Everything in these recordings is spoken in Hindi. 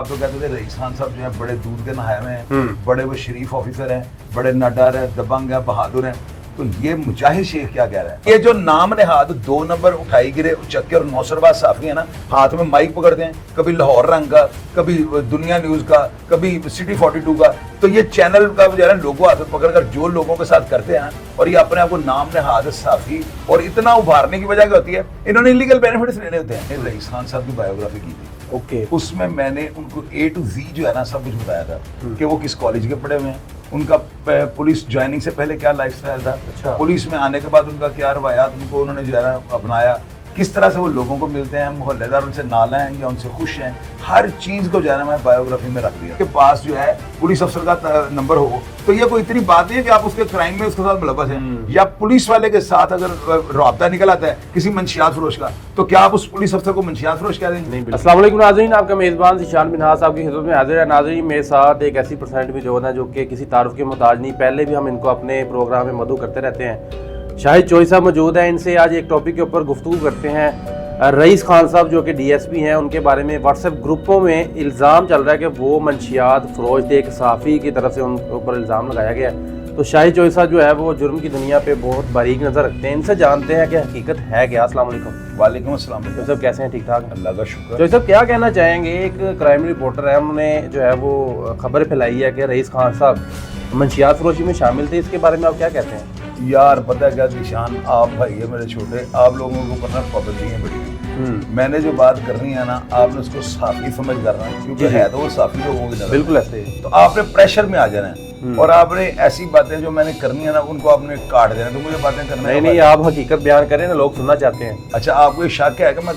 आप तो कहते थे रईस खान साहब जो है बड़े दूध के नहाए हुए हैं, बड़े वो शरीफ ऑफिसर हैं, बड़े नडर है, दबंग है, बहादुर हैं। तो ये मुजाहिद शेख क्या कह रहा है? ये जो नाम नेहाद 2 नंबर उठाई गिरे उचक्के और नौसरबाज साफी है ना, हाथ में माइक पकड़ते हैं, कभी लाहौर रंग का, कभी दुनिया न्यूज का, कभी सिटी 42 का। तो ये चैनल का जो है लोगों हाथ में पकड़कर जो लोगों के साथ करते हैं और ये अपने आप को नाम नेहाद साफी और इतना उभारने की वजह क्या होती है? इन्होंने इलीगल बेनिफिट्स लेने होते हैं। रईस खान साहब की बायोग्राफी की थी, ओके। उसमें मैंने उनको A to Z जो है ना सब कुछ बताया था कि वो किस कॉलेज के पढ़े हुए हैं, उनका पुलिस ज्वाइनिंग से पहले क्या लाइफस्टाइल था, अच्छा। पुलिस में आने के बाद उनका क्या रवायात उनको उन्होंने जो है ना अपनाया, किस तरह से वो लोगों को मिलते हैं, मोहल्लेदार उनसे नाला हैं या उनसे खुश हैं, हर चीज को जो है ना मैं बायोग्राफी में रख दिया। के पास जो है पुलिस अफसर का नंबर हो तो ये कोई इतनी बात नहीं है कि आप उसके क्राइम में उसके साथ मुलव्वस हैं, या पुलिस वाले के साथ अगर राब्ता निकल आता है किसी मंशियात फरोश का, तो क्या आप उस पुलिस अफसर को मंशियात फरोश कह देंगे? अस्सलाम वालेकुम नाज़रीन, आपका मेज़बान ज़ीशान बिन हास आपकी खिदमत में हाजिर है। नाज़रीन, मेरे साथ एक ऐसी पर्सनैलिटी मौजूद है जो कि किसी तारुफ के मोहताज नहीं, पहले भी हम इनको अपने प्रोग्राम में मदऊ करते रहते हैं। शाहिद चोई साहब मौजूद हैं, इनसे आज एक टॉपिक के ऊपर गुफ्तगू करते हैं। रईस खान साहब जो कि DSP हैं, उनके बारे में व्हाट्सएप ग्रुपों में इल्ज़ाम चल रहा है कि वो मंशियात फरोश थे, एक सहाफ़ी की तरफ से उनके ऊपर इल्ज़ाम लगाया गया है। तो शाहिद चोई साहब जो है वो जुर्म की दुनिया पे बहुत बारीक नज़र रखते हैं, इनसे जानते हैं कि हकीकत है क्या। अस्सलाम वालेकुम। वालेकुम अस्सलाम। चोई साहब कैसे हैं? ठीक ठाक? अल्लाह का शुक्र। चोई साहब क्या कहना चाहेंगे? एक क्राइम रिपोर्टर है, उन्होंने जो है वो खबर फैलाई है कि रईस खान साहब मंशियात फरोशी में शामिल थे, इसके बारे में आप क्या कहते हैं? यार पता है क्या निशान, आप भाई है मेरे छोटे, आप लोगों को ऊपर ना पाबंदियां बड़ी हैं। मैंने जो बात करनी है ना, आपने उसको साफी समझ करना है, क्योंकि है तो वो साफी लोगों की नजर। बिल्कुल ऐसे। तो आपने प्रेशर में आ जाना है और आपने ऐसी बातें जो मैंने करनी है ना उनको आपने काट देना। तो मुझे बातें करना है नहीं, आप हकीकत बयान करें ना, लोग सुनना चाहते हैं। अच्छा, आपको ये शक है कि मैं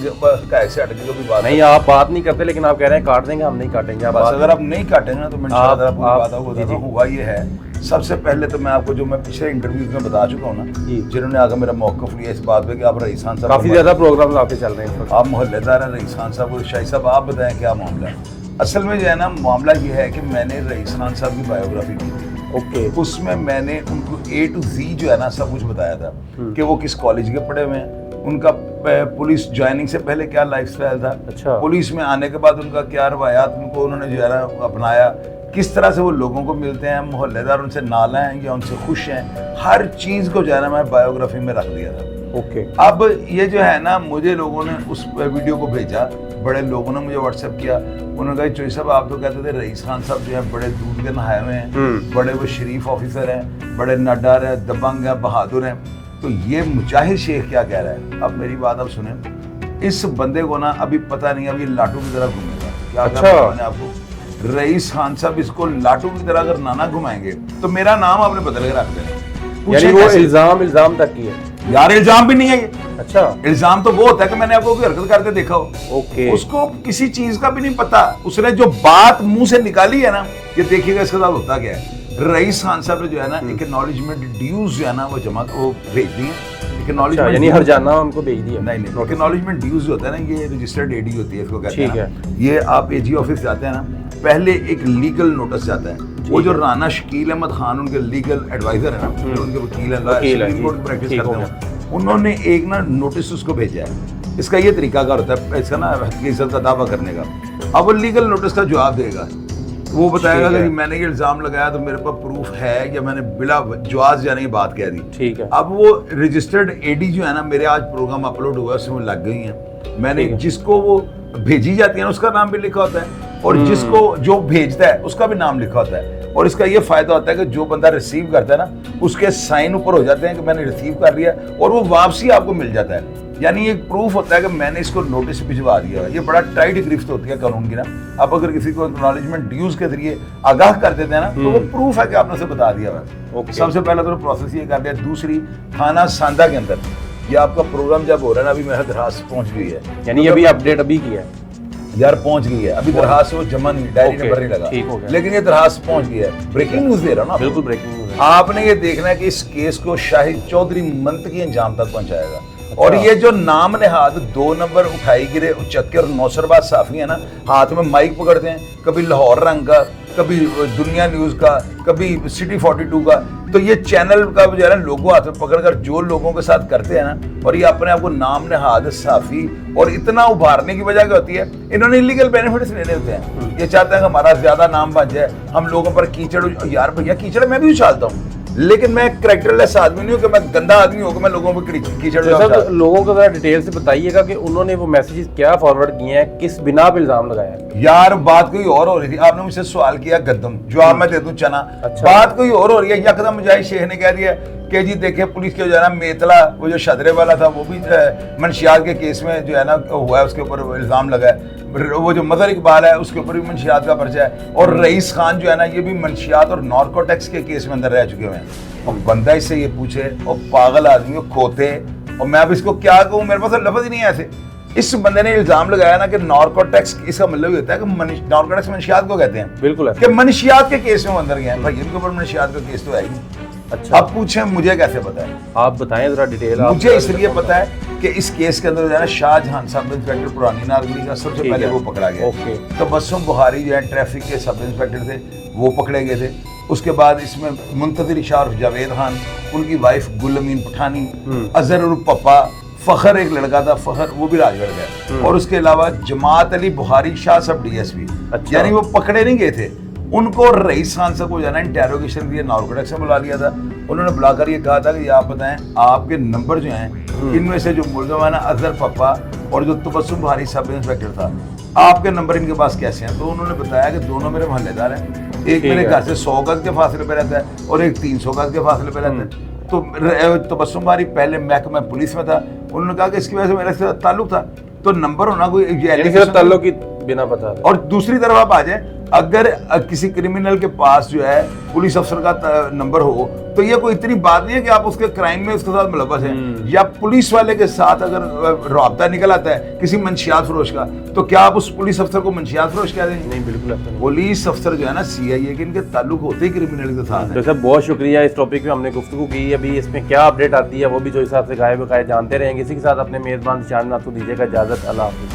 कैसे हट के कोई बात नहीं, आप बात नहीं करते, लेकिन आप कह रहे हैं काट देंगे, हम नहीं काटेंगे। आप अगर आप नहीं काटेंगे ना तो मैं इंशाल्लाह आपको बात आपको हुआ ये है। सबसे पहले तो मैं आपको जो मैं पिछले इंटरव्यूज में बता चुका हूँ ना, जिन्होंने आगे मेरा मौक़िफ़ लिया इस बात पे कि आप रईस खान साहब, काफी ज्यादा प्रोग्राम आपके चल रहे हैं, आप मोहल्लेदार हैं रईस खान साहब और शाही साहब, आप बताएं क्या मामला है? असल में जो है ना मामला ये है कि मैंने रईस खान साहब की बायोग्राफी की थी, ओके। उसमें मैंने उनको A to Z जो है ना सब कुछ बताया था कि वो किस कॉलेज के पढ़े हुए हैं, उनका पुलिस ज्वाइनिंग से पहले क्या लाइफस्टाइल था, अच्छा। पुलिस में आने के बाद उनका क्या रवायात उनको उन्होंने जो है ना अपनाया, किस तरह से वो लोगों को मिलते हैं, मोहल्लेदार उनसे नाला हैं या उनसे खुश हैं, हर चीज़ को जो है ना मैं बायोग्राफी में रख दिया था, ओके। अब ये जो है ना मुझे लोगों ने उस वीडियो को भेजा, बड़े लोगों ने मुझे व्हाट्सएप किया, उन्होंने कहा चोई साहब आप तो कहते थे रईस खान साहब जो है बड़े दूध के नहाए हुए हैं, बड़े वो शरीफ ऑफिसर हैं, बड़े नडर है, दबंग है, बहादुर हैं। तो ये मुजाहिद शेख क्या कह रहा है? अब मेरी बात आप सुने, इस बंदे को ना अभी पता नहीं, अभी लाटू की तरह घूमेगा। क्या मैंने आपको रईस खान साहब इसको लाटू की तरह अगर नाना घुमाएंगे तो मेरा नाम आपने बदल के रख देना। यानी वो इल्जाम तक की है? यार इल्जाम भी नहीं है ये। अच्छा, इल्जाम तो वो होता है कि मैंने आपको कोई हरकत करते देखा हो, ओके। उसको किसी चीज का भी नहीं पता, उसने जो बात मुंह से निकाली है ना, ये देखिएगा इसके साथ होता क्या है। रईस खान साहब ने जो है ना एक एक्नॉलेजमेंट ड्यूज जो है ना वो भेज दी है। एक्नॉलेजमेंट यानी हर जाना उनको भेज दिया? नहीं, एक्नॉलेजमेंट ड्यूज होता है ना, ये रजिस्टर्ड AD होती है, इसको कहते हैं ना। ये आप AG ऑफिस जाते हैं ना, पहले एक लीगल नोटिस जाता है, वो जो राना शकील अहमद खान उनके लीगल एडवाइजर है ना, उनके वकील हैं, प्रैक्टिस करते हैं, उन्होंने एक ना नोटिस उसको भेजा है। इसका ये तरीका कार होता है इसका ना इज्जत का दावा करने का। अब वो लीगल नोटिस का जवाब देगा, वो बताएगा कि मैंने ये इल्जाम लगाया तो मेरे पास प्रूफ है या मैंने बिला जवाज जाने की बात कह दी, ठीक है। अब वो रजिस्टर्ड AD जो है ना, मेरे आज प्रोग्राम अपलोड हुआ उसमें लग गई हैं, मैंने जिसको वो भेजी जाती है ना उसका नाम भी लिखा होता है और जिसको जो भेजता है उसका भी नाम लिखा होता है। और इसका ये फायदा होता है कि जो बंदा रिसीव करता है ना उसके साइन ऊपर हो जाते हैं कि मैंने रिसीव कर लिया और वो वापसी आपको मिल जाता है, यानी एक प्रूफ होता है कि मैंने इसको नोटिस भिजवा दिया है। ये बड़ा टाइट गिरफ्त होती है कानून की ना। अब अगर किसी को एक्नॉलेजमेंट ड्यूज के जरिए आगाह कर देते हैं ना तो वो प्रूफ है कि आपने उसे बता दिया है। सबसे पहले तो प्रोसेस ये कर दिया। दूसरी, थाना सांदा के अंदर ये आपका प्रोग्राम जब हो रहा है ना, अभी मेरा दरखास्त पहुंच गई है, यानी अभी अपडेट अभी की है यार, पहुंच गई है। अभी दरखास्त वो जमा नहीं, डायरी नंबर नहीं लगा, लेकिन ये दरखास्त पहुंच गई है। ब्रेकिंग न्यूज दे रहा हूँ ना, बिल्कुल ब्रेकिंग न्यूज। आपने ये देखना है कि इस केस को शाहिद चौधरी मंतकी अंजाम तक पहुंचाएगा। और ये जो नाम नेहाद 2 नंबर उठाई गिरे उचक्के और नौसरबाज साफी है ना, हाथ में माइक पकड़ते हैं, कभी लाहौर रंग का, कभी दुनिया न्यूज़ का, कभी सिटी 42 का। तो ये चैनल का जो है ना लोगो हाथ में पकड़कर जो लोगों के साथ करते हैं ना, और ये अपने आप को नाम नहाद साफी और इतना उभारने की वजह क्या होती है, इन्होंने इलीगल बेनिफिट्स लेने होते हैं। ये चाहते हैं कि हमारा ज्यादा नाम बन जाए, हम लोगों पर कीचड़। यार भैया कीचड़ मैं भी उछालता हूँ, लेकिन मैं कैरेक्टरलेस आदमी नहीं हूँ कि मैं गंदा आदमी हूँ कि मैं लोगों पर कीचड़। सर लोगों को जरा डिटेल से बताइएगा कि उन्होंने वो मैसेजेस क्या फॉरवर्ड किए हैं, किस बिना पे इल्जाम लगाया है। यार बात कोई और हो रही थी, आपने मुझसे सवाल किया गद्दम, जवाब मैं दे दूं चना। अच्छा। बात कोई और हो रही है। यकदम मुजाहिद शेख ने कह दिया कि जी देखिए पुलिस के जो है ना मेतला, वो जो शदरे वाला था वो भी मंशियात के केस में जो है ना हुआ है, उसके ऊपर इल्जाम लगा है। वो जो मदर इकबाल है उसके ऊपर भी मंशियात का पर्चा है, और रईस खान जो है ना ये भी मंशियात और नार्कोटिक्स के केस में अंदर रह चुके हुए हैं। और बंदा इससे ये पूछे, और पागल आदमी को खोते, और मैं अब इसको क्या कहूँ, मेरे पास लफ्ज ही नहीं है ऐसे। इस बंदे ने इल्जाम लगाया ना कि नार्कोटिक्स, इसका मतलब ये होता है कि नार्कोटिक्स मंशियात को कहते हैं, बिल्कुल कि मंशियात के केस में अंदर गए हैं। भाई इनके ऊपर मंशियात का केस तो है ही। अच्छा, अब पूछे मुझे कैसे पता है? आप बताएं जरा डिटेल। मुझे इसलिए पता है कि इस केस के अंदर जो है ना शाहजहां सब इंस्पेक्टर पुरानी नारगली का सबसे पहले वो पकड़ा गया। ओके। तबस्सुम बुहारी जो है ट्रैफिक के सब इंस्पेक्टर थे, वो पकड़े गए थे। उसके बाद इसमें मुंतजिर शाह जावेद खान, उनकी वाइफ गुलमीन पठानी, अजहर उर्फ पप्पा, फखर एक लड़का था फखर, वो भी राजगढ़ गया, और उसके अलावा जमात अली बुहारी शाह सब डीएसपी। अच्छा। यानी वो पकड़े नहीं गए थे, उनको रईस खान साहब को जाना इंटेरोगेशन के लिए नार्कोटिक्स से बुला लिया था। उन्होंने बुलाकर ये कहा था कि आप बताएं आपके नंबर जो हैं, इनमें से जो मुल्ज़िम है ना अजहर पप्पा और जो तबस्सुम बुहारी सब इंस्पेक्टर था, आपके नंबर इनके पास कैसे हैं? तो उन्होंने बताया कि दोनों मेरे मोहल्लेदार हैं, एक मेरे घर से 100 गज के फासले पे रहता है और एक 300 गज के फासले पे रहता है। तो तबस्सुम बुहारी पहले महकमा पुलिस में था, उन्होंने कहा कि इसकी वजह से मेरे से ताल्लुक था, तो नंबर होना कोई ताल्लुक की बिना पता। और दूसरी तरफ आप आ जाए, अगर किसी क्रिमिनल के पास जो है पुलिस अफसर का नंबर हो, तो ये कोई इतनी बात नहीं है कि आप उसके क्राइम में उसके साथ मुलव्वस हैं। या पुलिस वाले के साथ अगर राब्ता निकल आता है किसी मंशियात फरोश का, तो क्या आप उस पुलिस अफसर को मंशियात फरोश कह देंगे? नहीं, बिल्कुल ऐसा नहीं। पुलिस अफसर जो है ना सीआईए के, इनके ताल्लुक होते ही क्रिमिनल के साथ है। तो सर बहुत शुक्रिया, इस टॉपिक पे हमने गुफ्तगू की। अभी इसमें क्या अपडेट आती है वो भी जो हिसाब से गायब जानते रहेंगे। इसी के साथ अपने मेज़बान शान नाथू दीजिएगा इजाज़त। अल्लाह हाफ़िज़।